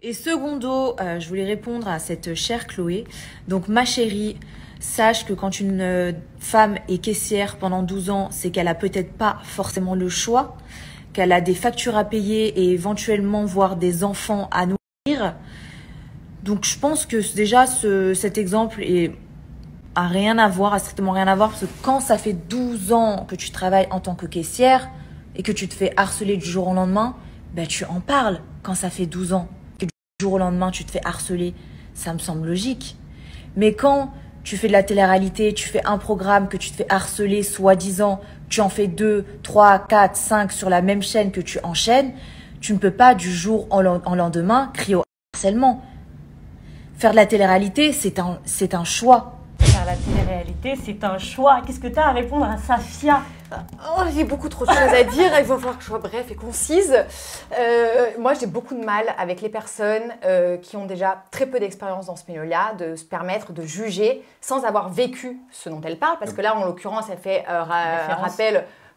Et secondo, je voulais répondre à cette chère Chloé. Donc ma chérie, sache que quand une femme est caissière pendant 12 ans, c'est qu'elle a peut-être pas forcément le choix, qu'elle a des factures à payer et éventuellement voir des enfants à nourrir. Donc je pense que déjà cet exemple a rien à voir, a strictement rien à voir, parce que quand ça fait 12 ans que tu travailles en tant que caissière et que tu te fais harceler du jour au lendemain, ben tu en parles quand ça fait 12 ans. Que du jour au lendemain tu te fais harceler, ça me semble logique. Mais quand tu fais de la télé-réalité, tu fais un programme que tu te fais harceler, soi-disant, tu en fais 2, 3, 4, 5 sur la même chaîne que tu enchaînes, tu ne peux pas du jour au lendemain crier au harcèlement. Faire de la télé-réalité, c'est un choix. Faire la télé-réalité, c'est un choix. Qu'est-ce que tu as à répondre à Safia? Oh, j'ai beaucoup trop de choses à dire, il va falloir que je sois bref et concise. Moi, j'ai beaucoup de mal avec les personnes qui ont déjà très peu d'expérience dans ce milieu-là, de se permettre de juger sans avoir vécu ce dont elles parlent. Parce que là, en l'occurrence, elle fait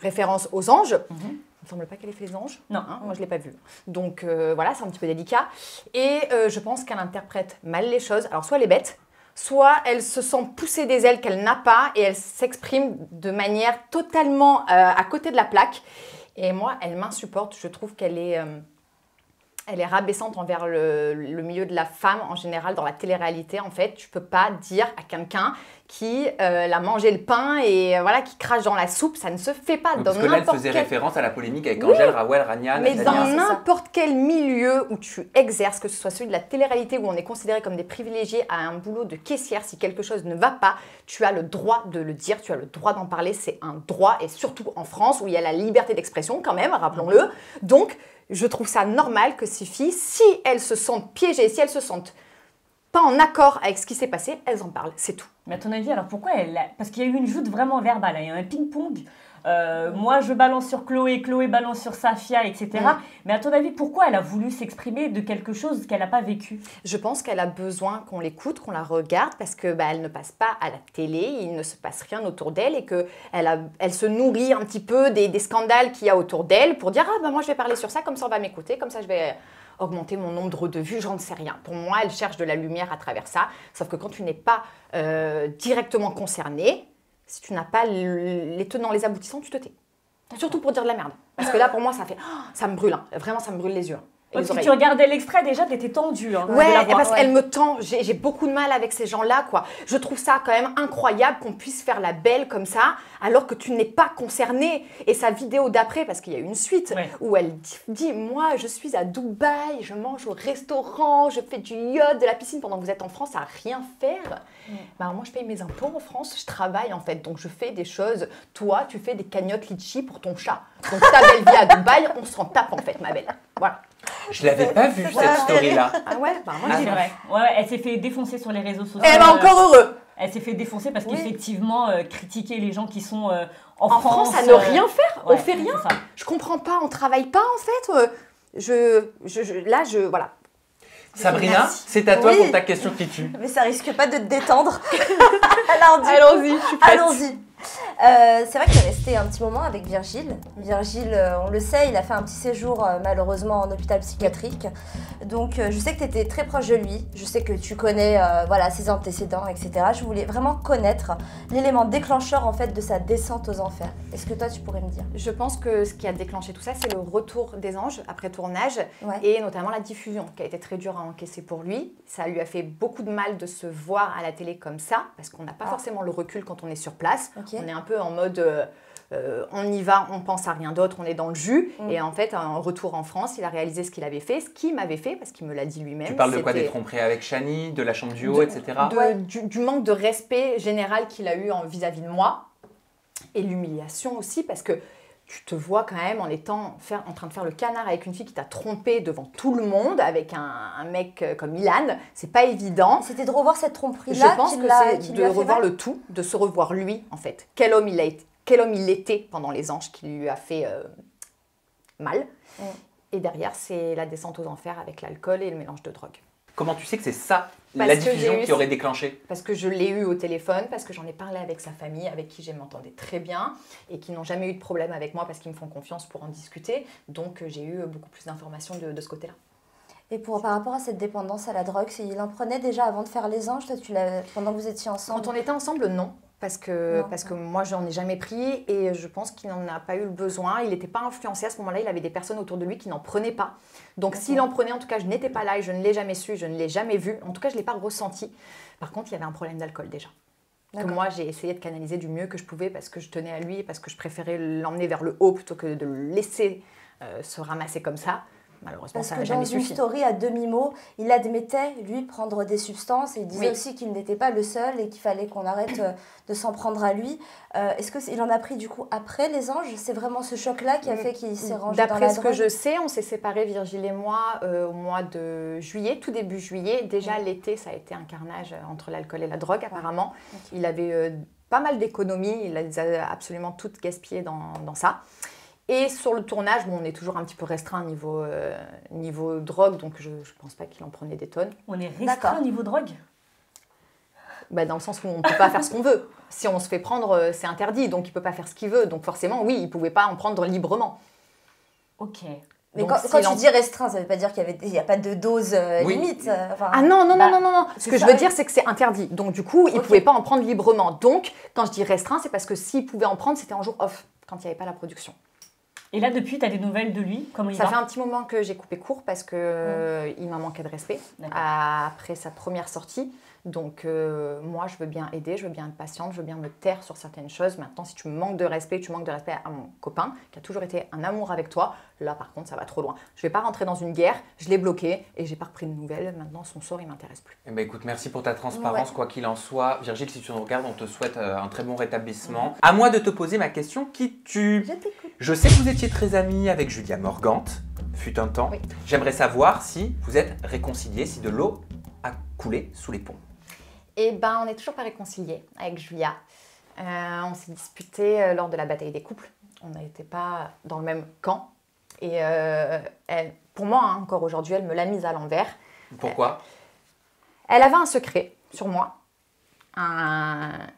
référence aux anges. Il ne semble pas qu'elle ait fait les anges. Non. Hein, moi, je ne l'ai pas vu. Donc, voilà, c'est un petit peu délicat. Et je pense qu'elle interprète mal les choses. Alors, soit elle est bête, soit elle se sent pousser des ailes qu'elle n'a pas et elle s'exprime de manière totalement à côté de la plaque. Et moi, elle m'insupporte. Je trouve qu'elle est rabaissante envers le milieu de la femme en général dans la télé-réalité. En fait, tu peux pas dire à quelqu'un qui a mangé le pain et voilà, qui crache dans la soupe, ça ne se fait pas. Oui, parce que là, elle faisait référence à la polémique avec Angèle, Rawel, Rania, mais Nathalie. dans n'importe quel milieu où tu exerces, que ce soit celui de la télé-réalité où on est considéré comme des privilégiés à un boulot de caissière, si quelque chose ne va pas, tu as le droit de le dire, tu as le droit d'en parler, c'est un droit. Et surtout en France où il y a la liberté d'expression quand même, rappelons-le. Donc, je trouve ça normal que ces filles, si elles se sentent piégées, si elles se sentent pas en accord avec ce qui s'est passé, elles en parlent, c'est tout. Mais à ton avis, alors pourquoi Parce qu'il y a eu une joute vraiment verbale, il y a eu un ping-pong. Moi, je balance sur Chloé, Chloé balance sur Safia, etc. Mais à ton avis, pourquoi elle a voulu s'exprimer de quelque chose qu'elle n'a pas vécu? Je pense qu'elle a besoin qu'on l'écoute, qu'on la regarde, parce que elle ne passe pas à la télé, il ne se passe rien autour d'elle et qu'elle se nourrit un petit peu des scandales qu'il y a autour d'elle pour dire « Ah, moi, je vais parler sur ça, comme ça, on va m'écouter, comme ça, je vais augmenter mon nombre de vues, j'en sais rien. » Pour moi, elle cherche de la lumière à travers ça, sauf que quand tu n'es pas directement concerné, si tu n'as pas les tenants, les aboutissants, tu te tais. Surtout pour dire de la merde. Parce que là, pour moi, ça me brûle. Hein. Vraiment, ça me brûle les yeux. Parce que tu regardais l'extrait, déjà, t'étais tendue. Hein, ouais, parce qu'elle me tend. J'ai beaucoup de mal avec ces gens-là, quoi. Je trouve ça quand même incroyable qu'on puisse faire la belle comme ça, alors que tu n'es pas concernée. Et sa vidéo d'après, parce qu'il y a eu une suite, où elle dit « Moi, je suis à Dubaï, je mange au restaurant, je fais du yacht, de la piscine, pendant que vous êtes en France à rien faire. » Moi, je paye mes impôts en France, je travaille, en fait. Donc, je fais des choses. Toi, tu fais des cagnottes litchi pour ton chat. Donc, ta belle vie à Dubaï, on s'en tape, en fait, ma belle. Voilà. Je l'avais pas vue, cette story-là. Ah ouais, moi, c'est vrai. Ouais, elle s'est fait défoncer sur les réseaux sociaux. Elle va encore heureux. Elle s'est fait défoncer parce qu'effectivement, critiquer les gens qui sont en France, à ne rien faire, on fait rien. Je comprends pas, on travaille pas en fait. Voilà. Sabrina, c'est à toi pour ta question qui tue. Mais ça risque pas de te détendre. Allons-y, je suis prête. Allons-y. C'est vrai que tu es resté un petit moment avec Virgile. Virgile, on le sait, il a fait un petit séjour malheureusement en hôpital psychiatrique. Donc je sais que tu étais très proche de lui, je sais que tu connais ses antécédents, etc. Je voulais vraiment connaître l'élément déclencheur en fait de sa descente aux enfers. Est-ce que toi tu pourrais me dire? Je pense que ce qui a déclenché tout ça, c'est le retour des anges après tournage et notamment la diffusion qui a été très dure à encaisser pour lui. Ça lui a fait beaucoup de mal de se voir à la télé comme ça parce qu'on n'a pas forcément le recul quand on est sur place. On est un peu en mode on y va, on pense à rien d'autre, on est dans le jus. Et en fait, en retour en France, il a réalisé ce qu'il avait fait, ce qu'il m'avait fait, parce qu'il me l'a dit lui-même. Tu parles de quoi? Des tromperies avec Chani, de la chambre du haut, etc. Du manque de respect général qu'il a eu vis-à-vis de moi. Et l'humiliation aussi, parce que tu te vois quand même en train de faire le canard avec une fille qui t'a trompé devant tout le monde, avec un mec comme Ilan. C'est pas évident. C'était de revoir cette tromperie-là. Je pense que c'est de revoir le tout, de se revoir lui, en fait. Quel homme il était pendant les anges qui lui a fait mal. Et derrière, c'est la descente aux enfers avec l'alcool et le mélange de drogue. Comment tu sais que c'est ça, la diffusion qui aurait déclenché? Parce que je l'ai eu au téléphone, parce que j'en ai parlé avec sa famille, avec qui je m'entendais très bien, et qui n'ont jamais eu de problème avec moi parce qu'ils me font confiance pour en discuter. Donc j'ai eu beaucoup plus d'informations de ce côté-là. Et par rapport à cette dépendance à la drogue, il en prenait déjà avant de faire les anges, toi, pendant que vous étiez ensemble? Quand on était ensemble, non. Parce que moi, je n'en ai jamais pris et je pense qu'il n'en a pas eu le besoin. Il n'était pas influencé à ce moment-là. Il avait des personnes autour de lui qui n'en prenaient pas. Donc, s'il en prenait, en tout cas, je n'étais pas là et je ne l'ai jamais su, je ne l'ai jamais vu. En tout cas, je ne l'ai pas ressenti. Par contre, il y avait un problème d'alcool déjà. Que moi, j'ai essayé de canaliser du mieux que je pouvais parce que je tenais à lui et parce que je préférais l'emmener vers le haut plutôt que de le laisser se ramasser comme ça. Malheureusement, ça n'a jamais suffi. Parce que dans une story à demi-mot, il admettait, lui, prendre des substances et il disait aussi qu'il n'était pas le seul et qu'il fallait qu'on arrête de s'en prendre à lui. Est-ce qu'il en a pris du coup après les anges? C'est vraiment ce choc-là qui a fait qu'il s'est rangé dans la drogue? D'après ce que je sais, on s'est séparés, Virgile et moi, au mois de juillet, tout début juillet. Déjà l'été, ça a été un carnage entre l'alcool et la drogue apparemment. Il avait pas mal d'économies, il les a absolument toutes gaspillées dans ça. Et sur le tournage, on est toujours un petit peu restreint niveau drogue, donc je ne pense pas qu'il en prenait des tonnes. On est restreint au niveau drogue? Dans le sens où on ne peut pas faire ce qu'on veut. Si on se fait prendre, c'est interdit, donc il ne peut pas faire ce qu'il veut. Donc forcément, oui, il ne pouvait pas en prendre librement. Ok. Mais quand tu dis restreint, ça ne veut pas dire qu'il n'y a pas de dose limite. Ah non. Ce que je veux dire, c'est que c'est interdit. Donc du coup, il ne pouvait pas en prendre librement. Donc, quand je dis restreint, c'est parce que s'il pouvait en prendre, c'était en jour off, quand il n'y avait pas la production. Et là, depuis, tu as des nouvelles de lui? Comment il va? Ça fait un petit moment que j'ai coupé court parce qu'il m'a manqué de respect après sa première sortie. Donc moi, je veux bien aider, je veux bien être patiente, je veux bien me taire sur certaines choses. Maintenant, si tu me manques de respect, tu manques de respect à mon copain qui a toujours été un amour avec toi, là par contre, ça va trop loin. Je ne vais pas rentrer dans une guerre, je l'ai bloqué et j'ai pas repris de nouvelles. Maintenant, son sort, il m'intéresse plus. Eh ben, écoute, merci pour ta transparence, quoi qu'il en soit. Virgile, si tu nous regardes, on te souhaite un très bon rétablissement. À moi de te poser ma question, qui tu? Je t'écoute. Je sais que vous étiez très amis avec Julia Morgante, fut un temps. Oui. J'aimerais savoir si vous êtes réconciliés, si de l'eau a coulé sous les ponts. Eh ben, on n'est toujours pas réconciliés avec Julia. On s'est disputé lors de la bataille des couples. On n'était pas dans le même camp. Et pour moi, encore aujourd'hui, elle me l'a mise à l'envers. Pourquoi? Elle avait un secret sur moi.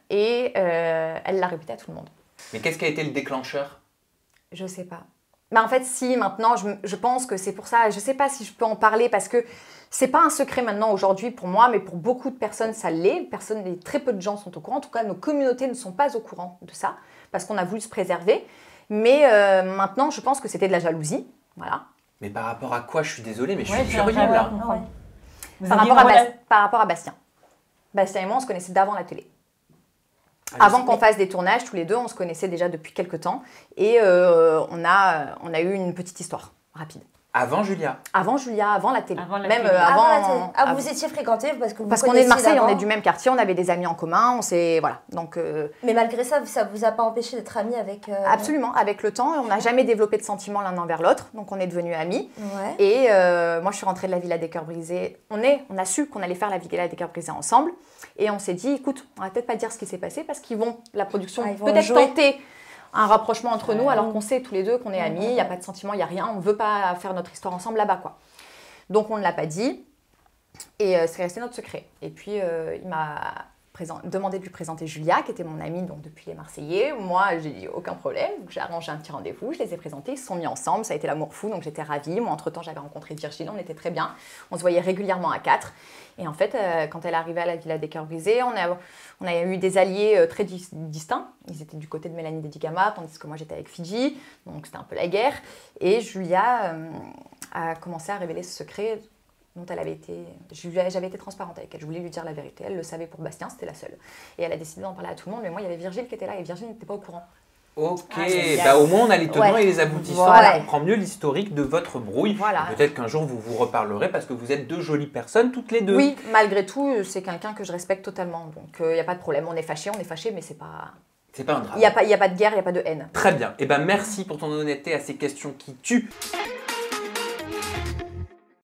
Et elle l'a répété à tout le monde. Mais qu'est-ce qui a été le déclencheur? Je sais pas. En fait, si, maintenant, je pense que c'est pour ça. Je sais pas si je peux en parler parce que c'est pas un secret maintenant aujourd'hui pour moi, mais pour beaucoup de personnes, ça l'est. Très peu de gens sont au courant. En tout cas, nos communautés ne sont pas au courant de ça parce qu'on a voulu se préserver. Mais maintenant, je pense que c'était de la jalousie. Voilà. Mais par rapport à quoi? Je suis désolée, mais je Ouais, suis curieux là. Par rapport à Bastien. Bastien et moi, on se connaissait d'avant la télé. Avant qu'on fasse des tournages, tous les deux, on se connaissait déjà depuis quelques temps. Et on a eu une petite histoire rapide. Avant Julia? Avant Julia, avant la télé. Avant la Même télé. Avant la télé. Ah, vous étiez fréquentés parce qu'on est de Marseille, on est du même quartier, on avait des amis en commun, voilà. Donc, mais malgré ça, ça vous a pas empêché d'être amis avec... Absolument, avec le temps, on n'a jamais développé de sentiments l'un envers l'autre, donc on est devenus amis. Ouais. Et moi, je suis rentrée de la Villa des Cœurs Brisés. On a su qu'on allait faire la Villa des Cœurs Brisés ensemble. Et on s'est dit, écoute, on va peut-être pas dire ce qui s'est passé parce la production peut-être tenter un rapprochement entre nous, alors qu'on sait tous les deux qu'on est amis, il n'y a pas de sentiments, il n'y a rien, on ne veut pas faire notre histoire ensemble là-bas, quoi. Donc on ne l'a pas dit, et c'est resté notre secret. Et puis il m'a demandé de lui présenter Julia, qui était mon amie donc, depuis les Marseillais. Moi, j'ai dit aucun problème, donc j'ai arrangé un petit rendez-vous, je les ai présentés, ils se sont mis ensemble, ça a été l'amour fou, donc j'étais ravie. Moi, entre-temps, j'avais rencontré Virgile, on était très bien, on se voyait régulièrement à 4. Et en fait, quand elle est arrivée à la Villa des Cœurs Brisés, on a eu des alliés très distincts. Ils étaient du côté de Mélanie Dedigama, tandis que moi j'étais avec Fidji, donc c'était un peu la guerre. Et Julia a commencé à révéler ce secret dont j'avais été transparente avec elle. Je voulais lui dire la vérité. Elle le savait pour Bastien, c'était la seule. Et elle a décidé d'en parler à tout le monde, mais moi il y avait Virgile qui était là et Virgile n'était pas au courant. Ok, au moins on a les tenants et les aboutissants, on comprend mieux l'historique de votre brouille. Voilà. Peut-être qu'un jour vous vous reparlerez parce que vous êtes deux jolies personnes toutes les deux. Oui, malgré tout, c'est quelqu'un que je respecte totalement. Donc il n'y a pas de problème, on est fâchés, mais c'est pas... C'est pas un drame. Il n'y a pas de guerre, il n'y a pas de haine. Très bien, et merci pour ton honnêteté à ces questions qui tuent.